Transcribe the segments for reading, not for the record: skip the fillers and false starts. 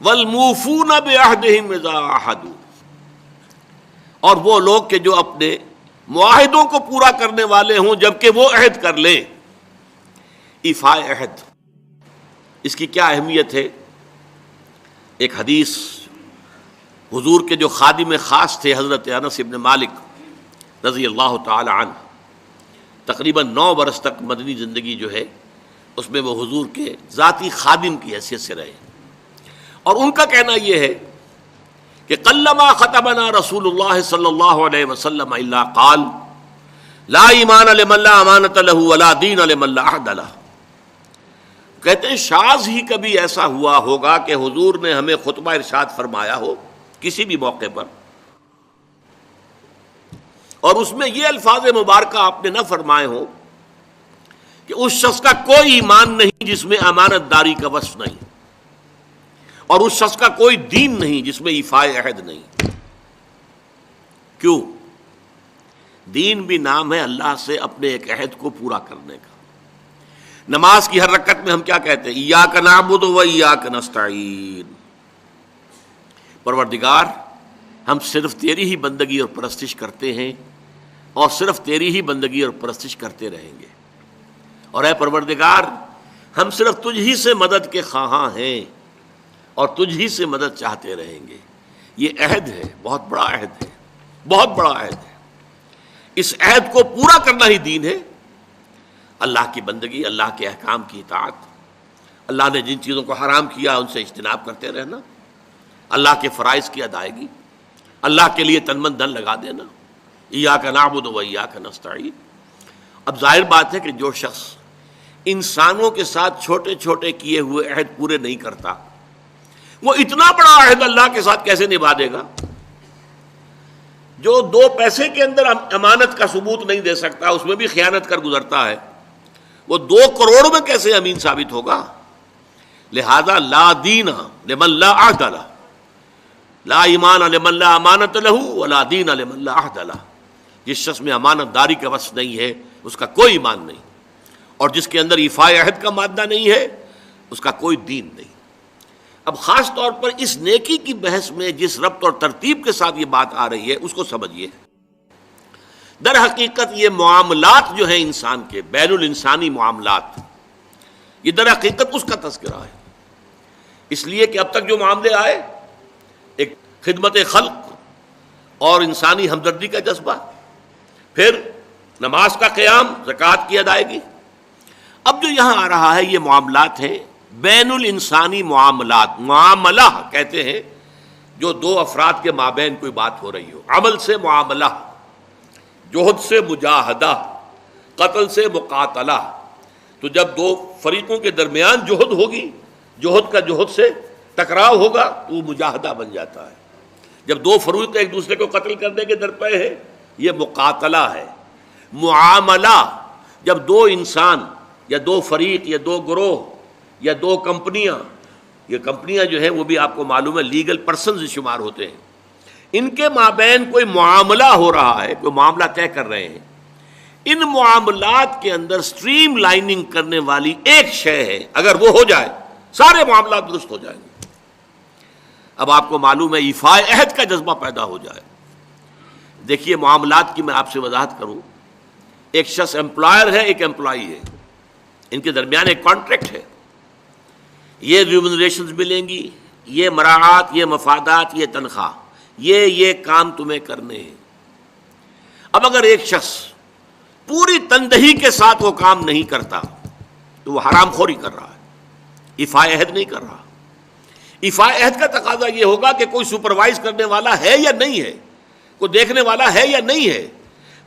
والموفون بعہدہم اذا عاہدوا، اور وہ لوگ کہ جو اپنے معاہدوں کو پورا کرنے والے ہوں جبکہ وہ عہد کر لیں۔ ایفاء عہد، اس کی کیا اہمیت ہے؟ ایک حدیث، حضور کے جو خادم خاص تھے حضرت انس بن مالک رضی اللہ تعالی عنہ، تقریباً 9 برس تک مدنی زندگی جو ہے اس میں وہ حضور کے ذاتی خادم کی حیثیت سے رہے، اور ان کا کہنا یہ ہے کہ قلما خطبنا رسول اللہ صلی اللہ علیہ وسلم الا قال لا ایمان لمن لا امانۃ له ولا دین لمن لا عہد له۔ کہتے ہیں شاذ ہی کبھی ایسا ہوا ہوگا کہ حضور نے ہمیں خطبہ ارشاد فرمایا ہو کسی بھی موقع پر، اور اس میں یہ الفاظ مبارکہ آپ نے نہ فرمائے ہوں کہ اس شخص کا کوئی ایمان نہیں جس میں امانت داری کا وصف نہیں، اور اس شخص کا کوئی دین نہیں جس میں ایفاء عہد نہیں۔ کیوں؟ دین بھی نام ہے اللہ سے اپنے ایک عہد کو پورا کرنے کا۔ نماز کی ہر رکعت میں ہم کیا کہتے ہیں؟ ایاک نعبد و ایاک نستعین، پروردگار ہم صرف تیری ہی بندگی اور پرستش کرتے ہیں، اور صرف تیری ہی بندگی اور پرستش کرتے رہیں گے، اور اے پروردگار ہم صرف تجھ ہی سے مدد کے خواہاں ہیں اور تجھ ہی سے مدد چاہتے رہیں گے۔ یہ عہد ہے، بہت بڑا عہد ہے، بہت بڑا عہد ہے۔ اس عہد کو پورا کرنا ہی دین ہے۔ اللہ کی بندگی، اللہ کے احکام کی اطاعت، اللہ نے جن چیزوں کو حرام کیا ان سے اجتناب کرتے رہنا، اللہ کے فرائض کی ادائیگی، اللہ کے لیے تن من دھن لگا دینا، ایاک نعبد و ایاک نستعین۔ اب ظاہر بات ہے کہ جو شخص انسانوں کے ساتھ چھوٹے چھوٹے کیے ہوئے عہد پورے نہیں کرتا، وہ اتنا بڑا عہد اللہ کے ساتھ کیسے نبھا دے گا؟ جو 2 پیسے کے اندر امانت کا ثبوت نہیں دے سکتا، اس میں بھی خیانت کر گزرتا ہے، وہ 2 کروڑ میں کیسے امین ثابت ہوگا؟ لہذا لا دین لمن لا عہد لہ، لا ایمان لمن لا امانت لہ ولا دین لمن لا عہد لہ۔ جس شخص میں امانت داری کا وصف نہیں ہے اس کا کوئی ایمان نہیں، اور جس کے اندر ایفاء عہد کا مادہ نہیں ہے اس کا کوئی دین نہیں۔ اب خاص طور پر اس نیکی کی بحث میں جس ربط اور ترتیب کے ساتھ یہ بات آ رہی ہے اس کو سمجھیے۔ در حقیقت یہ معاملات جو ہیں انسان کے، بین الانسانی معاملات، یہ در حقیقت اس کا تذکرہ ہے، اس لیے کہ اب تک جو معاملے آئے، ایک خدمت خلق اور انسانی ہمدردی کا جذبہ، پھر نماز کا قیام، زکوٰۃ کی ادائیگی۔ اب جو یہاں آ رہا ہے یہ معاملات ہیں، بین الانسانی معاملات۔ معاملہ کہتے ہیں جو 2 افراد کے مابین کوئی بات ہو رہی ہو، عمل سے معاملہ، جوہد سے مجاہدہ، قتل سے مقاتلہ۔ تو جب 2 فریقوں کے درمیان جوہد ہوگی، جوہد کا جوہد سے ٹکراؤ ہوگا تو وہ مجاہدہ بن جاتا ہے۔ جب 2 فریق ایک دوسرے کو قتل کرنے کے درپے ہیں، یہ مقاتلہ ہے۔ معاملہ جب 2 انسان یا 2 فریق یا 2 گروہ یا 2 کمپنیاں، یہ کمپنیاں جو ہیں وہ بھی آپ کو معلوم ہے لیگل پرسنز شمار ہوتے ہیں، ان کے مابین کوئی معاملہ ہو رہا ہے، کوئی معاملہ طے کر رہے ہیں، ان معاملات کے اندر سٹریم لائننگ کرنے والی ایک شے ہے، اگر وہ ہو جائے سارے معاملات درست ہو جائیں گے۔ اب آپ کو معلوم ہے ایفاء عہد کا جذبہ پیدا ہو جائے۔ دیکھیے معاملات کی میں آپ سے وضاحت کروں، ایک شخص امپلائر ہے، ایک امپلائی ہے، ان کے درمیان ایک کانٹریکٹ ہے، یہ ریمونریشنز ملیں گی، یہ مراعات، یہ مفادات، یہ تنخواہ، یہ کام تمہیں کرنے ہیں۔ اب اگر ایک شخص پوری تندہی کے ساتھ وہ کام نہیں کرتا تو وہ حرام خوری کر رہا ہے، ایفاء عہد نہیں کر رہا۔ ایفاء عہد کا تقاضا یہ ہوگا کہ کوئی سپروائز کرنے والا ہے یا نہیں ہے، کوئی دیکھنے والا ہے یا نہیں ہے،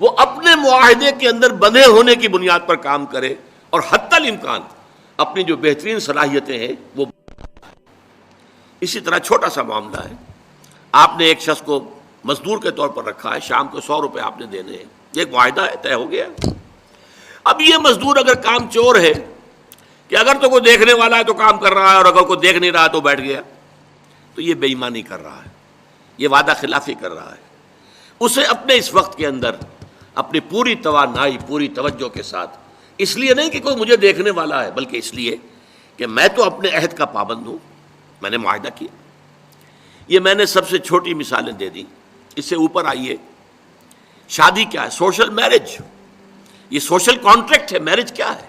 وہ اپنے معاہدے کے اندر بندھے ہونے کی بنیاد پر کام کرے، اور حتی الامکان اپنی جو بہترین صلاحیتیں ہیں وہ۔ اسی طرح چھوٹا سا معاملہ ہے، آپ نے ایک شخص کو مزدور کے طور پر رکھا ہے، شام کو 100 روپے آپ نے دینے ہیں، یہ ایک معاہدہ ہے، طے ہو گیا۔ اب یہ مزدور اگر کام چور ہے کہ اگر تو کوئی دیکھنے والا ہے تو کام کر رہا ہے، اور اگر کوئی دیکھ نہیں رہا تو بیٹھ گیا، تو یہ بے ایمانی کر رہا ہے، یہ وعدہ خلافی کر رہا ہے۔ اسے اپنے اس وقت کے اندر اپنی پوری توانائی، پوری توجہ کے ساتھ، اس لیے نہیں کہ کوئی مجھے دیکھنے والا ہے، بلکہ اس لیے کہ میں تو اپنے عہد کا پابند ہوں، میں نے معاہدہ کیا۔ یہ میں نے سب سے چھوٹی مثالیں دے دی. اس سے اوپر آئیے. شادی کیا ہے؟ Social marriage. یہ سوشل کانٹریکٹ ہے. میرج کیا ہے؟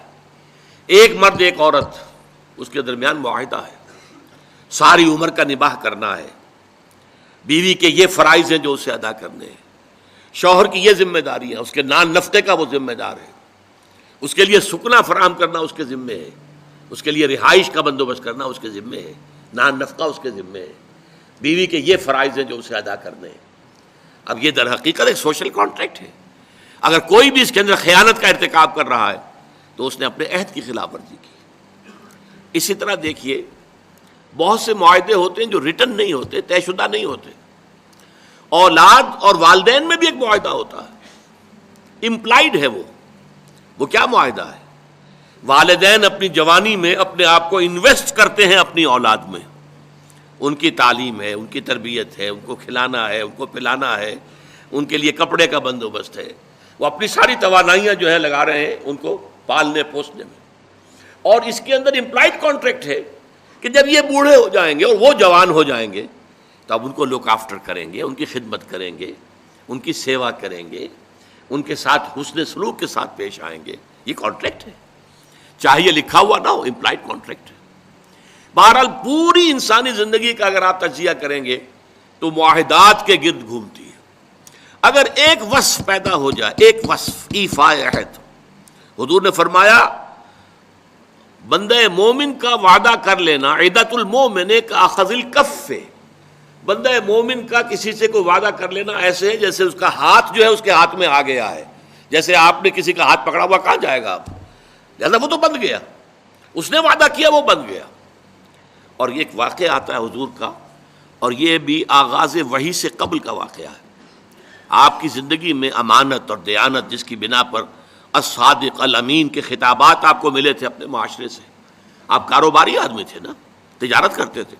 ایک مرد ایک عورت، اس کے درمیان معاہدہ ہے، ساری عمر کا نباہ کرنا ہے. بیوی کے یہ فرائض ہیں جو اسے ادا کرنے ہیں، شوہر کی یہ ذمہ داری ہے، اس کے نان نفقے کا وہ ذمہ دار ہے، اس کے لیے سکنا فراہم کرنا اس کے ذمے ہے، اس کے لیے رہائش کا بندوبست کرنا اس کے ذمے ہے، نان نفقہ اس کے ذمے ہے. بیوی کے یہ فرائض ہیں جو اسے ادا کرنے ہیں. اب یہ در حقیقت ایک سوشل کانٹریکٹ ہے. اگر کوئی بھی اس کے اندر خیانت کا ارتکاب کر رہا ہے تو اس نے اپنے عہد کی خلاف ورزی کی. اسی طرح دیکھیے بہت سے معاہدے ہوتے ہیں جو ریٹن نہیں ہوتے، طے شدہ نہیں ہوتے. اولاد اور والدین میں بھی ایک معاہدہ ہوتا ہے، امپلائڈ ہے. وہ کیا معاہدہ ہے؟ والدین اپنی جوانی میں اپنے آپ کو انویسٹ کرتے ہیں اپنی اولاد میں. ان کی تعلیم ہے، ان کی تربیت ہے، ان کو کھلانا ہے، ان کو پلانا ہے، ان کے لیے کپڑے کا بندوبست ہے. وہ اپنی ساری توانائیاں جو ہے لگا رہے ہیں ان کو پالنے پوسنے میں. اور اس کے اندر امپلائڈ کانٹریکٹ ہے کہ جب یہ بوڑھے ہو جائیں گے اور وہ جوان ہو جائیں گے تو اب ان کو لک آفٹر کریں گے، ان کی خدمت کریں گے، ان کی سیوا کریں گے، ان کے ساتھ حسن سلوک کے ساتھ پیش آئیں گے. یہ کانٹریکٹ ہے، چاہے یہ لکھا ہوا نہ ہو، امپلائڈ کانٹریکٹ ہے. بہرحال پوری انسانی زندگی کا اگر آپ تجزیہ کریں گے تو معاہدات کے گرد گھومتی ہے. اگر ایک وصف پیدا ہو جائے، ایک وصف ایفاء عہد، حضور نے فرمایا بندہ مومن کا وعدہ کر لینا عدت المومن کاخذ الکف. بندہ مومن کا کسی سے کوئی وعدہ کر لینا ایسے ہے جیسے اس کا ہاتھ جو ہے اس کے ہاتھ میں آ گیا ہے. جیسے آپ نے کسی کا ہاتھ پکڑا ہوا، کہاں جائے گا آپ؟ لہذا وہ تو بند گیا، اس نے وعدہ کیا وہ بند گیا. اور یہ ایک واقعہ آتا ہے حضور کا، اور یہ بھی آغاز وحی سے قبل کا واقعہ ہے. آپ کی زندگی میں امانت اور دیانت جس کی بنا پر الصادق الامین کے خطابات آپ کو ملے تھے اپنے معاشرے سے. آپ کاروباری آدمی تھے نا، تجارت کرتے تھے.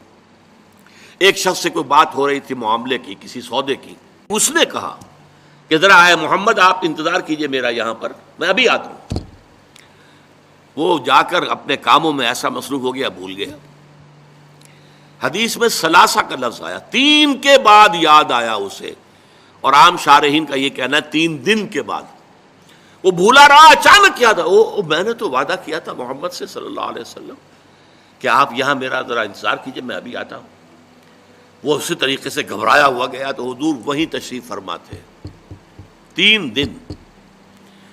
ایک شخص سے کوئی بات ہو رہی تھی معاملے کی، کسی سودے کی. اس نے کہا کہ ذرا آئے محمد آپ انتظار کیجئے میرا یہاں پر، میں ابھی آتا ہوں. وہ جا کر اپنے کاموں میں ایسا مصروف ہو گیا بھول گیا. حدیث میں ثلاثہ کا لفظ آیا، 3 کے بعد یاد آیا اسے، اور عام شارحین کا یہ کہنا ہے 3 دن کے بعد. وہ بھولا رہا، اچانک یاد آیا، میں نے تو وعدہ کیا تھا محمد سے صلی اللہ علیہ وسلم کہ آپ یہاں میرا ذرا انتظار کیجئے، میں ابھی آتا ہوں. وہ اسی طریقے سے گھبرایا ہوا گیا تو حضور وہیں تشریف فرما تھے. 3 دن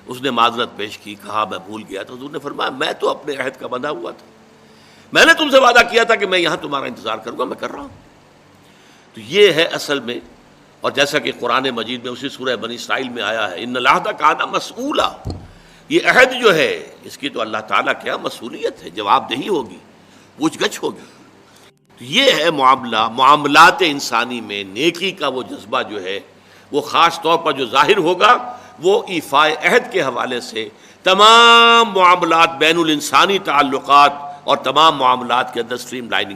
اس نے معذرت پیش کی، کہا میں بھول گیا. تو حضور نے فرمایا میں تو اپنے عہد کا بندھا ہوا تھا، میں نے تم سے وعدہ کیا تھا کہ میں یہاں تمہارا انتظار کروں گا، میں کر رہا ہوں. تو یہ ہے اصل میں. اور جیسا کہ قرآن مجید میں اسی سورہ بنی اسرائیل میں آیا ہے، ان العہد کان مسئولا. یہ عہد جو ہے اس کی تو اللہ تعالیٰ کیا مسئولیت ہے، جواب دہی ہوگی، پوچھ گچھ ہوگی. تو یہ ہے معاملات انسانی میں نیکی کا وہ جذبہ جو ہے وہ خاص طور پر جو ظاہر ہوگا وہ ایفاء عہد کے حوالے سے تمام معاملات بین الانسانی تعلقات اور تمام معاملات کے اندر سٹریم لائننگ